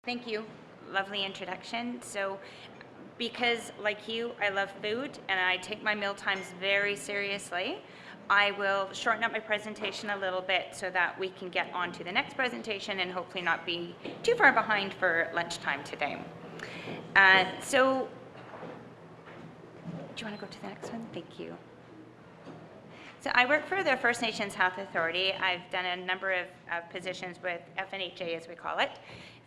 Thank you. Lovely introduction. So, because like you, I love food and I take my meal times very seriously, I will shorten up my presentation a little bit so that we can get on to the next presentation and hopefully not be too far behind for lunchtime today. So, do you want to go to the next one? Thank you. So I work for the First Nations Health Authority. I've done a number of positions with FNHA, as we call it,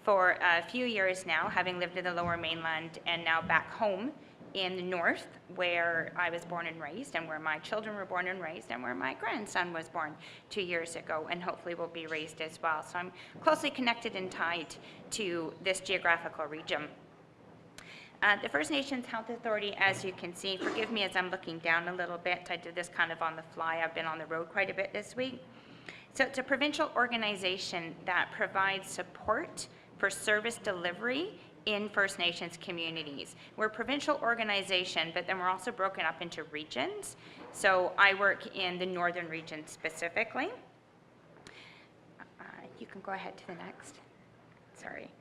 for a few years now, having lived in the Lower Mainland and now back home in the north, where I was born and raised, and where my children were born and raised, and where my grandson was born 2 years ago, and hopefully will be raised as well. So I'm closely connected and tied to this geographical region. The First Nations Health Authority, as you can see, forgive me as I'm looking down a little bit, I did this kind of on the fly, I've been on the road quite a bit this week. So it's a provincial organization that provides support for service delivery in First Nations communities. We're a provincial organization, but then we're also broken up into regions. So I work in the northern region specifically. You can go ahead to the next. Sorry.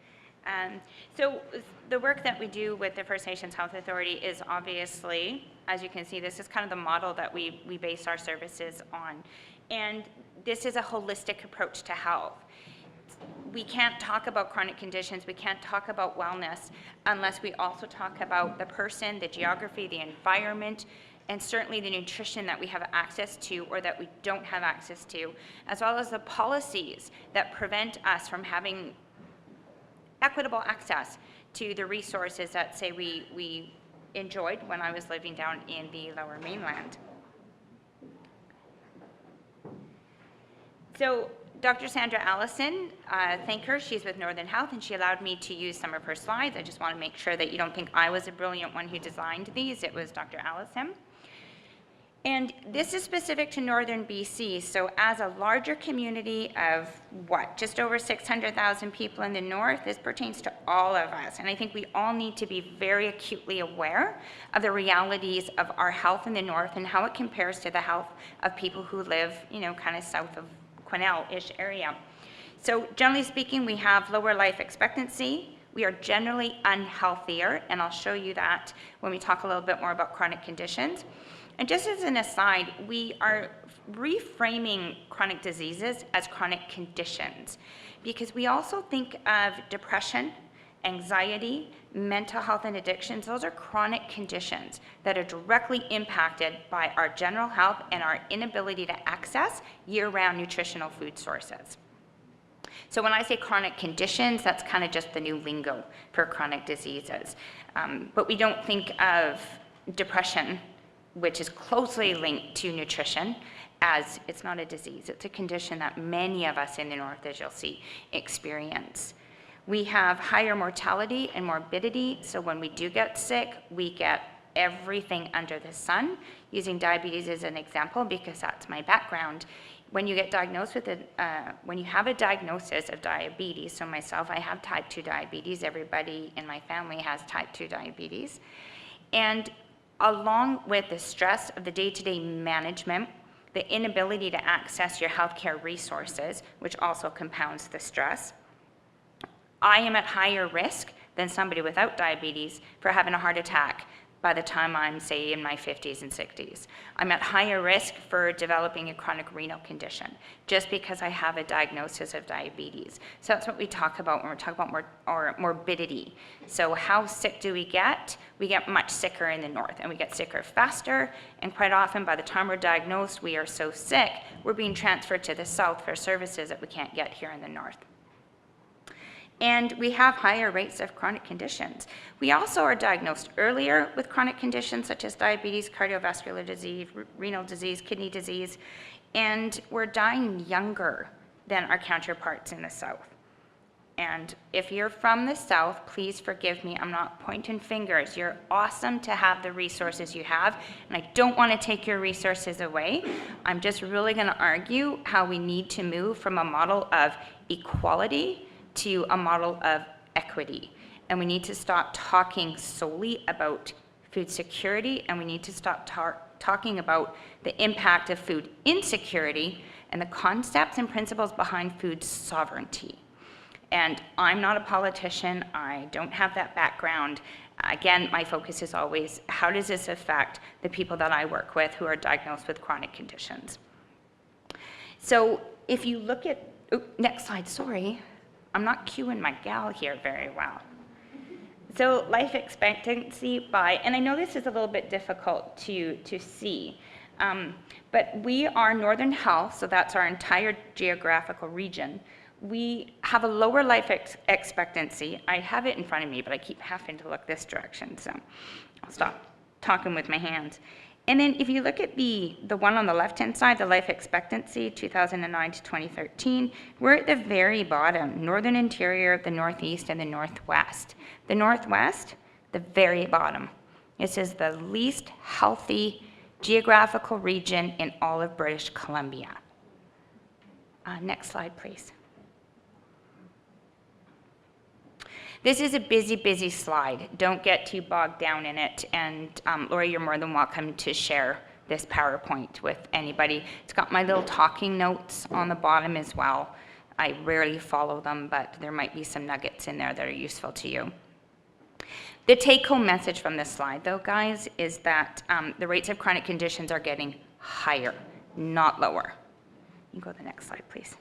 So the work that we do with the First Nations Health Authority is obviously, as you can see, this is kind of the model that we base our services on. And this is a holistic approach to health. We can't talk about chronic conditions, we can't talk about wellness unless we also talk about the person, the geography, the environment, and certainly the nutrition that we have access to or that we don't have access to, as well as the policies that prevent us from having equitable access to the resources that, say, we enjoyed when I was living down in the Lower Mainland. So Dr. Sandra Allison, thank her, she's with Northern Health, and she allowed me to use some of her slides. I just want to make sure that you don't think I was a brilliant one who designed these. It was Dr. Allison. And this is specific to Northern BC, so as a larger community of, just over 600,000 people in the north, this pertains to all of us. And I think we all need to be very acutely aware of the realities of our health in the north and how it compares to the health of people who live, kind of south of Quesnel-ish area. So generally speaking, we have lower life expectancy. We are generally unhealthier, and I'll show you that when we talk a little bit more about chronic conditions. And just as an aside, we are reframing chronic diseases as chronic conditions because we also think of depression, anxiety, mental health, and addictions. Those are chronic conditions that are directly impacted by our general health and our inability to access year-round nutritional food sources. So when I say chronic conditions, that's kind of just the new lingo for chronic diseases. But we don't think of depression, which is closely linked to nutrition, as it's not a disease. It's a condition that many of us in the north, as you'll see, experience. We have higher mortality and morbidity, so when we do get sick, we get everything under the sun. Using diabetes as an example, because that's my background, when you get diagnosed with when you have a diagnosis of diabetes, so myself, I have type 2 diabetes, everybody in my family has type 2 diabetes, and along with the stress of the day-to-day management, the inability to access your healthcare resources, which also compounds the stress, I am at higher risk than somebody without diabetes for having a heart attack by the time I'm, say, in my 50s and 60s. I'm at higher risk for developing a chronic renal condition just because I have a diagnosis of diabetes. So that's what we talk about when we're talking about morbidity. So how sick do we get? We get much sicker in the north, and we get sicker faster, and quite often by the time we're diagnosed, we are so sick, we're being transferred to the south for services that we can't get here in the north. And we have higher rates of chronic conditions. We also are diagnosed earlier with chronic conditions such as diabetes, cardiovascular disease, renal disease, kidney disease, and we're dying younger than our counterparts in the south. And if you're from the south, please forgive me, I'm not pointing fingers. You're awesome to have the resources you have, and I don't want to take your resources away. I'm just really going to argue how we need to move from a model of equality to a model of equity. And we need to stop talking solely about food security, and we need to stop talking about the impact of food insecurity and the concepts and principles behind food sovereignty. And I'm not a politician. I don't have that background. Again, my focus is always, how does this affect the people that I work with who are diagnosed with chronic conditions? So if you look at, next slide, sorry. I'm not cueing my gal here very well. So life expectancy by, and I know this is a little bit difficult to see, but we are Northern Health, so that's our entire geographical region. We have a lower life expectancy. I have it in front of me, but I keep having to look this direction, so I'll stop talking with my hands. And then if you look at the one on the left-hand side, the life expectancy, 2009 to 2013, we're at the very bottom, Northern Interior, the Northeast, and the Northwest. The Northwest, the very bottom. This is the least healthy geographical region in all of British Columbia. Next slide, please. This is a busy slide. Don't get too bogged down in it. And Lori, you're more than welcome to share this PowerPoint with anybody. It's got my little talking notes on the bottom as well. I rarely follow them, but there might be some nuggets in there that are useful to you. The take-home message from this slide, though, guys, is that the rates of chronic conditions are getting higher, not lower. You can go to the next slide, please.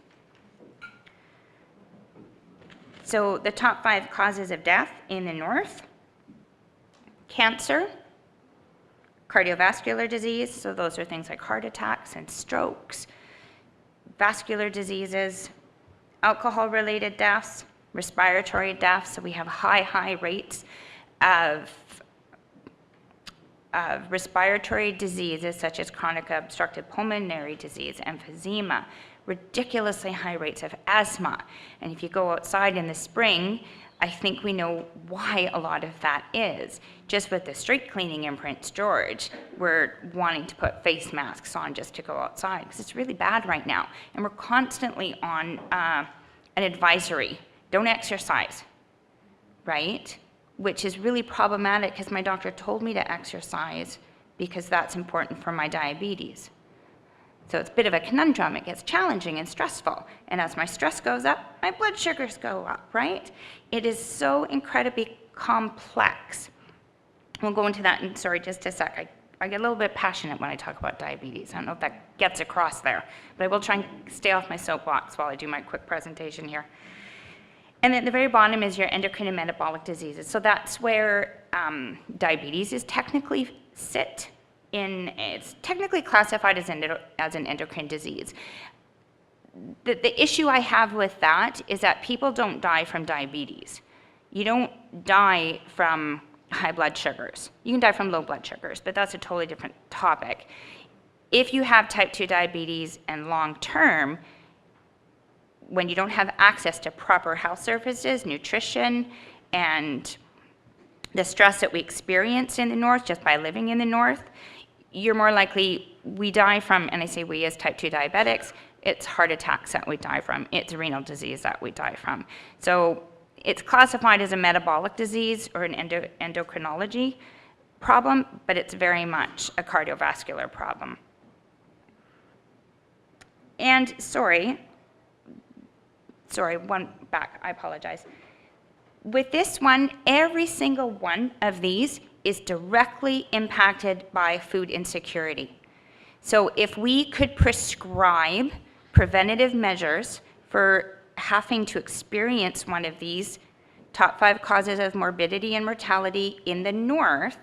So the top 5 causes of death in the north: cancer, cardiovascular disease, so those are things like heart attacks and strokes, vascular diseases, alcohol-related deaths, respiratory deaths, so we have high rates of respiratory diseases such as chronic obstructive pulmonary disease, emphysema, ridiculously high rates of asthma. And if you go outside in the spring, I think we know why a lot of that is. Just with the street cleaning in Prince George, we're wanting to put face masks on just to go outside because it's really bad right now. And we're constantly on an advisory, don't exercise, right? Which is really problematic because my doctor told me to exercise because that's important for my diabetes. So it's a bit of a conundrum. It gets challenging and stressful. And as my stress goes up, my blood sugars go up, right? It is so incredibly complex. We'll go into that in, sorry, just a sec. I get a little bit passionate when I talk about diabetes. I don't know if that gets across there, but I will try and stay off my soapbox while I do my quick presentation here. And then at the very bottom is your endocrine and metabolic diseases. So that's where diabetes is technically it's technically classified as an endocrine disease. The issue I have with that is that people don't die from diabetes. You don't die from high blood sugars. You can die from low blood sugars, but that's a totally different topic. If you have type 2 diabetes and long term, when you don't have access to proper health services, nutrition, and the stress that we experience in the north just by living in the north, you're more likely, we die from, and I say we as type 2 diabetics, it's heart attacks that we die from, it's renal disease that we die from. So it's classified as a metabolic disease or an endocrinology problem, but it's very much a cardiovascular problem. And sorry, one back, I apologize. With this one, every single one of these is directly impacted by food insecurity. So if we could prescribe preventative measures for having to experience one of these top 5 causes of morbidity and mortality in the north,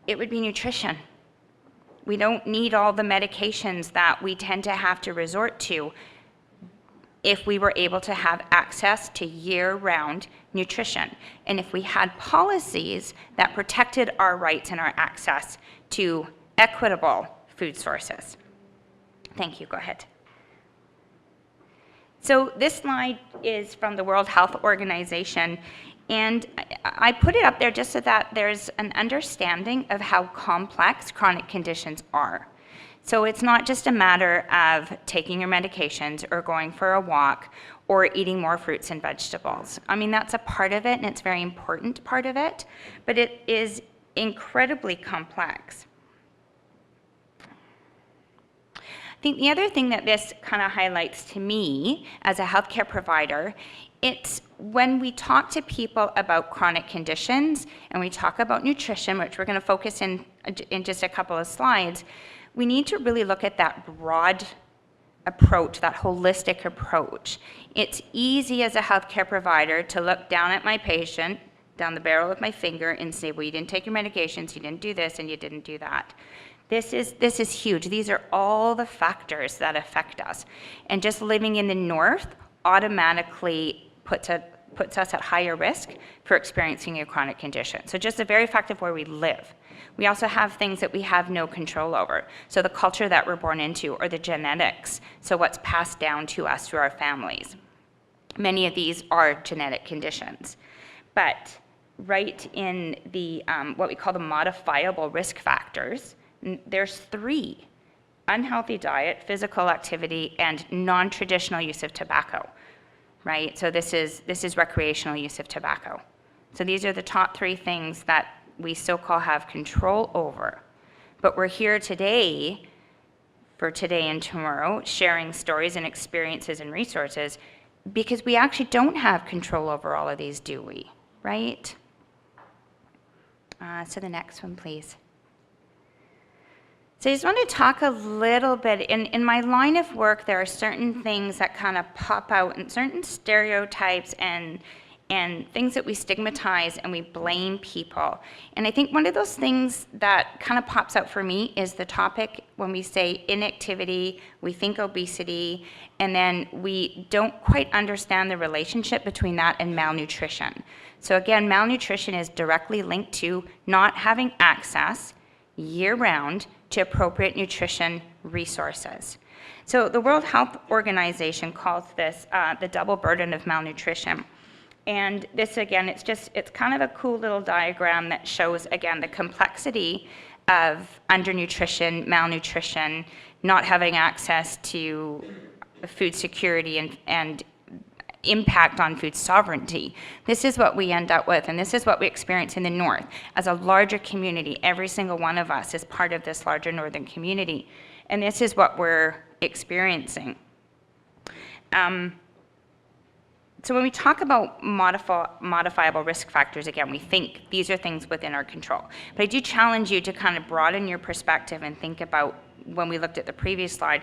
it would be nutrition. We don't need all the medications that we tend to have to resort to if we were able to have access to year-round nutrition. And if we had policies that protected our rights and our access to equitable food sources. Thank you, go ahead. So this slide is from the World Health Organization, and I put it up there just so that there's an understanding of how complex chronic conditions are. So it's not just a matter of taking your medications or going for a walk or eating more fruits and vegetables. I mean, that's a part of it, and it's a very important part of it, but it is incredibly complex. I think the other thing that this kind of highlights to me as a healthcare provider It's when we talk to people about chronic conditions and we talk about nutrition, which we're going to focus in just a couple of slides, we need to really look at that broad approach, that holistic approach. It's easy as a healthcare provider to look down at my patient, down the barrel of my finger, and say, well, you didn't take your medications, you didn't do this, and you didn't do that. This is huge. These are all the factors that affect us. And just living in the north automatically puts us at higher risk for experiencing a chronic condition. So just the very fact of where we live. We also have things that we have no control over. So the culture that we're born into, or the genetics, so what's passed down to us through our families. Many of these are genetic conditions. But right in the what we call the modifiable risk factors, there's 3: unhealthy diet, physical activity, and non-traditional use of tobacco. Right? So this is recreational use of tobacco. So these are the top 3 things that we so-called have control over. But we're here today, for today and tomorrow, sharing stories and experiences and resources, because we actually don't have control over all of these, do we? Right? So the next one, please. So I just want to talk a little bit, in my line of work, there are certain things that kind of pop out, and certain stereotypes and things that we stigmatize and we blame people. And I think one of those things that kind of pops out for me is the topic when we say inactivity, we think obesity, and then we don't quite understand the relationship between that and malnutrition. So again, malnutrition is directly linked to not having access year-round to appropriate nutrition resources. So the World Health Organization calls this the double burden of malnutrition. And this, again, it's kind of a cool little diagram that shows, again, the complexity of undernutrition, malnutrition, not having access to food security and impact on food sovereignty. This is what we end up with, and this is what we experience in the north. As a larger community, every single one of us is part of this larger northern community, and this is what we're experiencing. So when we talk about modifiable risk factors, again, we think these are things within our control. But I do challenge you to kind of broaden your perspective and think about, when we looked at the previous slide,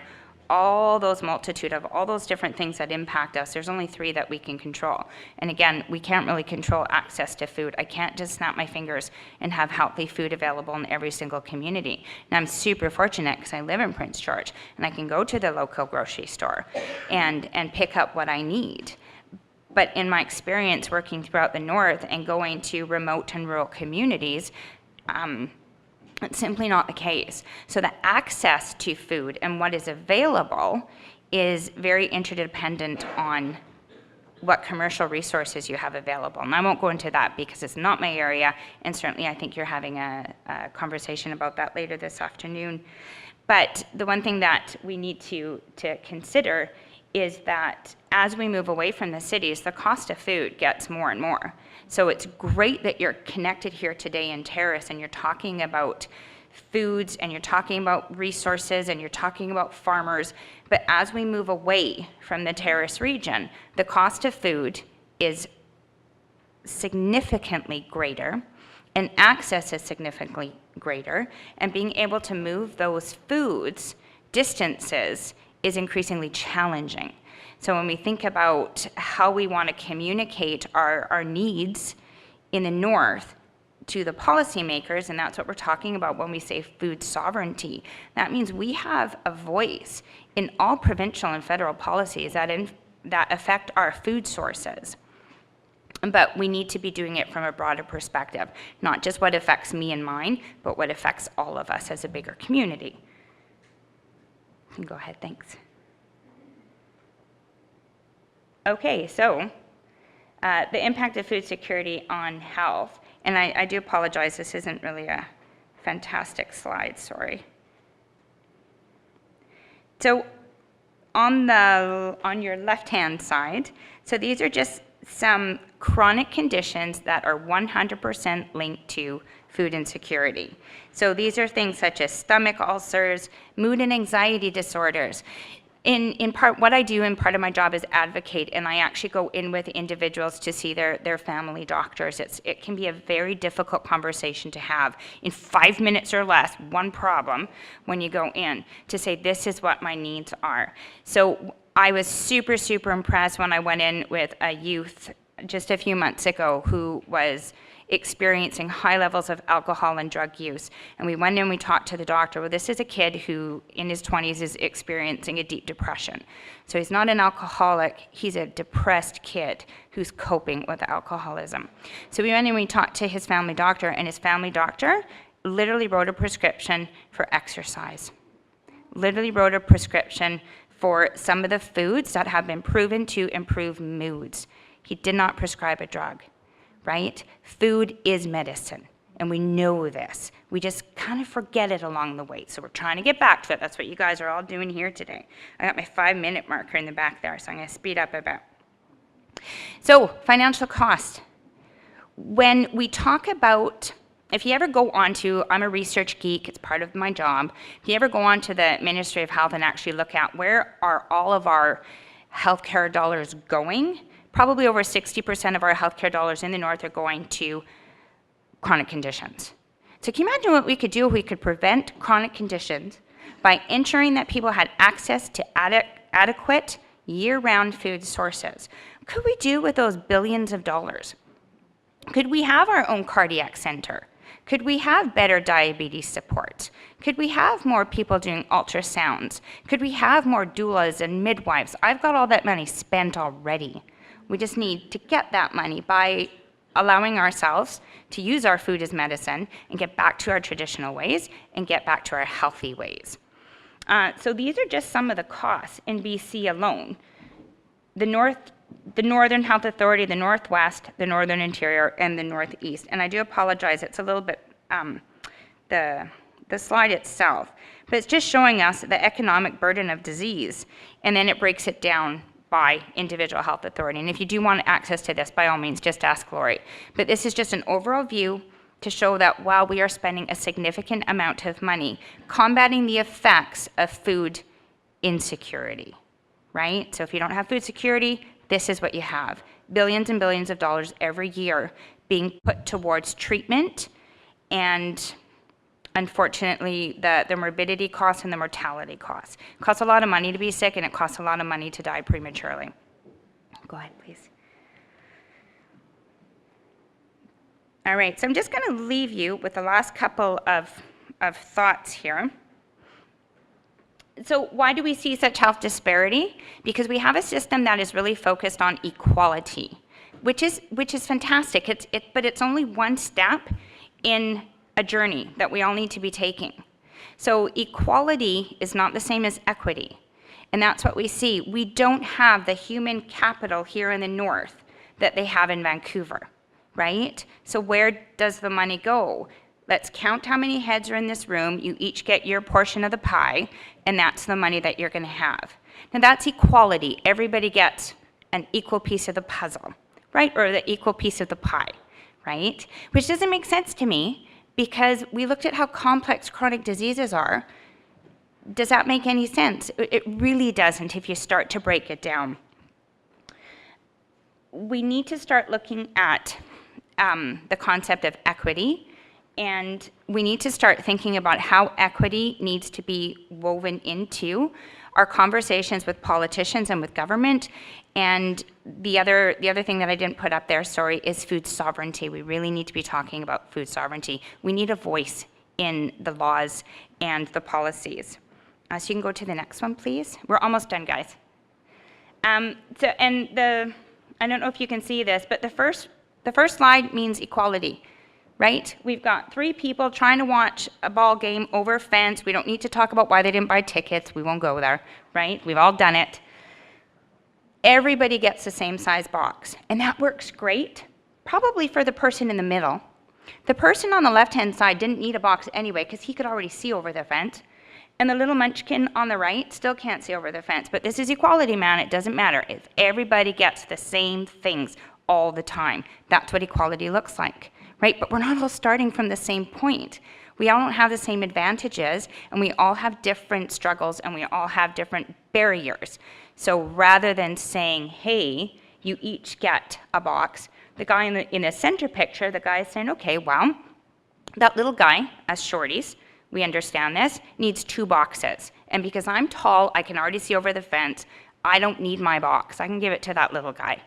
all those multitude of all those different things that impact us. There's only 3 that we can control. And again, we can't really control access to food. I can't just snap my fingers and have healthy food available in every single community. And I'm super fortunate because I live in Prince George and I can go to the local grocery store and pick up what I need. But in my experience working throughout the north and going to remote and rural communities, it's simply not the case. So the access to food and what is available is very interdependent on what commercial resources you have available. And I won't go into that because it's not my area, and certainly I think you're having a conversation about that later this afternoon. But the one thing that we need to consider is that as we move away from the cities, the cost of food gets more and more. So it's great that you're connected here today in Terrace and you're talking about foods and you're talking about resources and you're talking about farmers. But as we move away from the Terrace region, the cost of food is significantly greater and access is significantly greater. And being able to move those foods distances is increasingly challenging. So when we think about how we want to communicate our needs in the north to the policymakers, and that's what we're talking about when we say food sovereignty, that means we have a voice in all provincial and federal policies that affect our food sources. But we need to be doing it from a broader perspective, not just what affects me and mine, but what affects all of us as a bigger community. Go ahead, thanks. Okay, so the impact of food security on health. And I do apologize, this isn't really a fantastic slide, sorry. So on your left-hand side, so these are just some chronic conditions that are 100% linked to food insecurity. So these are things such as stomach ulcers, mood and anxiety disorders. in part, what I do in part of my job is advocate, and I actually go in with individuals to see their family doctors. It can be a very difficult conversation to have in 5 minutes or less, one problem, when you go in, to say, this is what my needs are. So I was super, super impressed when I went in with a youth just a few months ago who was experiencing high levels of alcohol and drug use. And we went in, we talked to the doctor. Well, this is a kid who in his 20s is experiencing a deep depression. So he's not an alcoholic, he's a depressed kid who's coping with alcoholism. So we went in and we talked to his family doctor, and his family doctor literally wrote a prescription for exercise. Literally wrote a prescription for some of the foods that have been proven to improve moods. He did not prescribe a drug. Right? Food is medicine, and we know this. We just kind of forget it along the way, so we're trying to get back to it. That's what you guys are all doing here today. I got my 5-minute marker in the back there, so I'm going to speed up a bit. So, financial cost. When we talk about, if you ever go on to, I'm a research geek, it's part of my job, if you ever go on to the Ministry of Health and actually look at where are all of our healthcare dollars going, probably over 60% of our healthcare dollars in the North are going to chronic conditions. So can you imagine what we could do if we could prevent chronic conditions by ensuring that people had access to adequate year-round food sources? What could we do with those billions of dollars? Could we have our own cardiac center? Could we have better diabetes support? Could we have more people doing ultrasounds? Could we have more doulas and midwives? I've got all that money spent already. We just need to get that money by allowing ourselves to use our food as medicine and get back to our traditional ways and get back to our healthy ways. So these are just some of the costs in BC alone. The Northern Health Authority, the Northwest, the Northern Interior, and the Northeast. And I do apologize, it's a little bit, the slide itself, but it's just showing us the economic burden of disease, and then it breaks it down by individual health authority. And if you do want access to this, by all means, just ask Lori. But this is just an overall view to show that while we are spending a significant amount of money combating the effects of food insecurity, right? So if you don't have food security, this is what you have. Billions and billions of dollars every year being put towards treatment, and unfortunately, the morbidity costs and the mortality costs. It costs a lot of money to be sick, and it costs a lot of money to die prematurely. Go ahead, please. All right, so I'm just going to leave you with the last couple of thoughts here. So why do we see such health disparity? Because we have a system that is really focused on equality, which is fantastic. But it's only one step in a journey that we all need to be taking. So equality is not the same as equity. And that's what we see. We don't have the human capital here in the North that they have in Vancouver, right? So where does the money go? Let's count how many heads are in this room. You each get your portion of the pie, and that's the money that you're going to have. Now that's equality. Everybody gets an equal piece of the puzzle, right? Or the equal piece of the pie, right? Which doesn't make sense to me, because we looked at how complex chronic diseases are. Does that make any sense? It really doesn't if you start to break it down. We need to start looking at the concept of equity, and we need to start thinking about how equity needs to be woven into our conversations with politicians and with government. And the other thing that I didn't put up there, sorry, is food sovereignty. We really need to be talking about food sovereignty. We need a voice in the laws and the policies. So you can go to the next one, please. We're almost done, guys. I don't know if you can see this, but the first slide means equality, right? We've got 3 people trying to watch a ball game over a fence. We don't need to talk about why they didn't buy tickets. We won't go there, right? We've all done it. Everybody gets the same size box, and that works great, probably for the person in the middle. The person on the left-hand side didn't need a box anyway because he could already see over the fence, and the little munchkin on the right still can't see over the fence. But this is equality, man. It doesn't matter. If everybody gets the same things all the time, that's what equality looks like, right? But we're not all starting from the same point. We all don't have the same advantages, and we all have different struggles, and we all have different barriers. So rather than saying, hey, you each get a box, the guy in the center picture, the guy is saying, okay, well, that little guy, as shorties, we understand this, needs 2 boxes. And because I'm tall, I can already see over the fence, I don't need my box. I can give it to that little guy.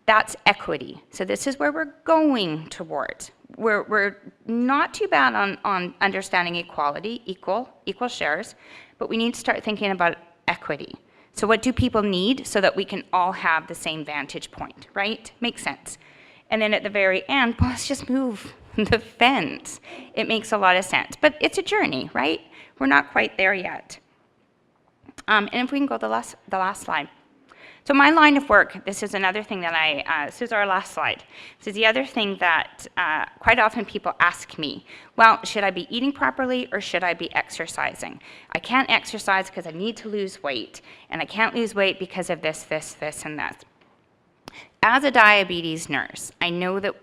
That's equity. So this is where we're going towards. We're not too bad on understanding equality, equal shares, but we need to start thinking about equity. So what do people need so that we can all have the same vantage point, right? Makes sense. And then at the very end, well, let's just move the fence. It makes a lot of sense, but it's a journey, right? We're not quite there yet. And if we can go the last slide. So my line of work, this is another thing that this is our last slide. This is the other thing that quite often people ask me, well, should I be eating properly or should I be exercising? I can't exercise because I need to lose weight, and I can't lose weight because of this, and that. As a diabetes nurse, I know that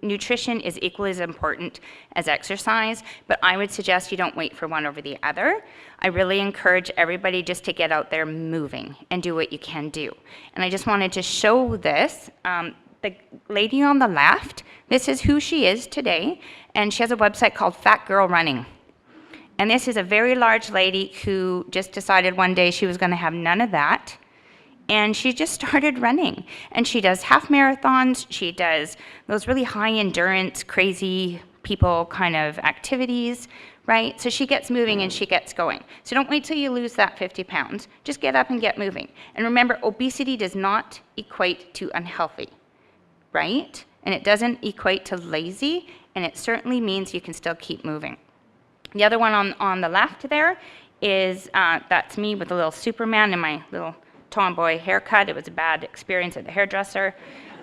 nutrition is equally as important as exercise, but I would suggest you don't wait for one over the other. I really encourage everybody just to get out there moving and do what you can do. And I just wanted to show this. The lady on the left, this is who she is today, and she has a website called Fat Girl Running. And this is a very large lady who just decided one day she was going to have none of that. And she just started running. And she does half marathons. She does those really high endurance, crazy people kind of activities, right? So she gets moving and she gets going. So don't wait till you lose that 50 pounds. Just get up and get moving. And remember, obesity does not equate to unhealthy, right? And it doesn't equate to lazy, and it certainly means you can still keep moving. The other one on the left there is, that's me with a little Superman and my little tomboy haircut. It was a bad experience at the hairdresser.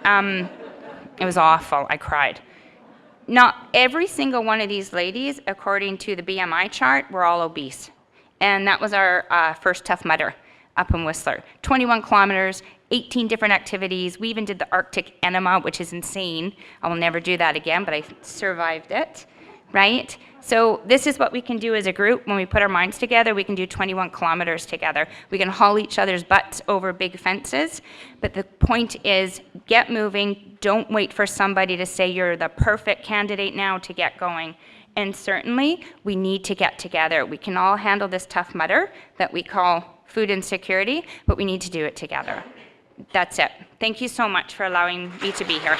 It was awful. I cried. Not every single one of these ladies, according to the BMI chart, were all obese. And that was our first Tough Mudder up in Whistler. 21 kilometers, 18 different activities. We even did the Arctic enema, which is insane. I will never do that again, but I survived it, right? So this is what we can do as a group. When we put our minds together, we can do 21 kilometers together. We can haul each other's butts over big fences. But the point is, get moving. Don't wait for somebody to say you're the perfect candidate now to get going. And certainly, we need to get together. We can all handle this Tough Mudder that we call food insecurity, but we need to do it together. That's it. Thank you so much for allowing me to be here.